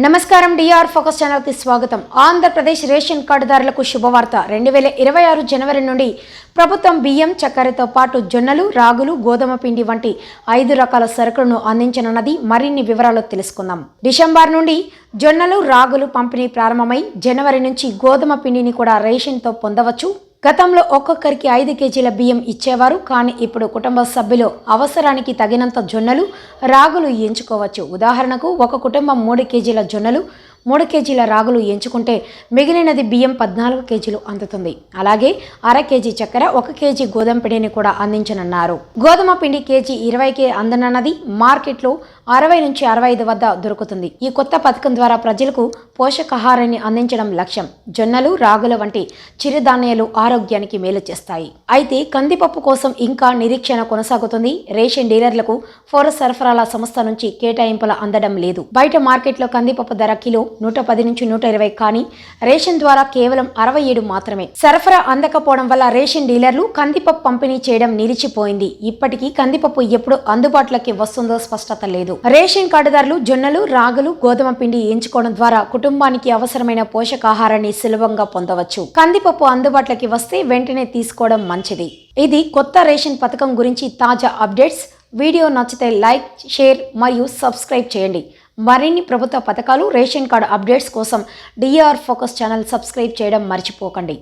నమస్కారం DR focus channel కి స్వాగతం. ఆంధ్రప్రదేశ్ రేషన్ కార్డుదారులకు శుభవార్త. 2026 జనవరి నుండి ప్రభుత్వం బియ్యం, చక్కెరతో పాటు జొన్నలు, రాగులు, గోధుమ పిండి వంటి 5 రకాల సరుకులను అందించనున్నది. మరిన్ని వివరాలు తెలుసుకుందాం. డిసెంబర్ నుండి జొన్నలు, రాగులు పంపిణీ ప్రారంభమై జనవరి నుంచి గోధుమ పిండిని కూడా రేషన్తో పొందవచ్చు. గతంలో ఒక్కొక్కరికి 5 కేజీల బియ్యం ఇచ్చేవారు. కానీ ఇప్పుడు కుటుంబ సభ్యులు అవసరానికి తగినంత జొన్నలు, రాగులు ఎంచుకోవచ్చు. ఉదాహరణకు ఒక కుటుంబం 3 కేజీల జొన్నలు, 3 కేజీల రాగులు ఎంచుకుంటే మిగిలినది బియ్యం 14 కేజీలు అందుతుంది. అలాగే అర కేజీ చక్కెర, 1 కేజీ గోధుమ పిండిని కూడా అందించనున్నారు. గోధుమ పిండి కేజీ 20కే అందనున్నది. మార్కెట్లో 60 నుంచి 65 వద్ద దొరుకుతుంది. ఈ కొత్త పథకం ద్వారా ప్రజలకు పోషకాహారాన్ని అందించడం లక్ష్యం. జొన్నలు, రాగుల వంటి చిరుధాన్యాలు ఆరోగ్యానికి మేలు చేస్తాయి. అయితే కందిపప్పు కోసం ఇంకా నిరీక్షణ కొనసాగుతుంది. రేషన్ డీలర్లకు పౌర సరఫరాల సంస్థ నుంచి కేటాయింపుల అందడం లేదు. బయట మార్కెట్లో కందిపప్పు ధర కిలో 110 నుంచి 120, కానీ రేషన్ ద్వారా కేవలం 67 మాత్రమే. సరఫరా అందకపోవడం వల్ల రేషన్ డీలర్లు కందిపప్పు పంపిణీ చేయడం నిలిచిపోయింది. ఇప్పటికీ కందిపప్పు ఎప్పుడు అందుబాటులోకి వస్తుందో స్పష్టత లేదు. రేషన్ కార్డుదారులు జొన్నలు, రాగులు, గోధుమ పిండి ఎంచుకోవడం ద్వారా కుటుంబానికి అవసరమైన పోషకాహారాన్ని సులభంగా పొందవచ్చు. కందిపప్పు అందుబాటులోకి వస్తే వెంటనే తీసుకోవడం మంచిది. ఇది కొత్త రేషన్ పథకం గురించి తాజా అప్డేట్స్. వీడియో నచ్చితే లైక్, షేర్ మరియు సబ్స్క్రైబ్ చేయండి. మరిన్ని ప్రభుత్వ పథకాలు, రేషన్ కార్డు అప్డేట్స్ కోసం డిఆర్ ఫోకస్ ఛానల్ సబ్స్క్రైబ్ చేయడం మర్చిపోకండి.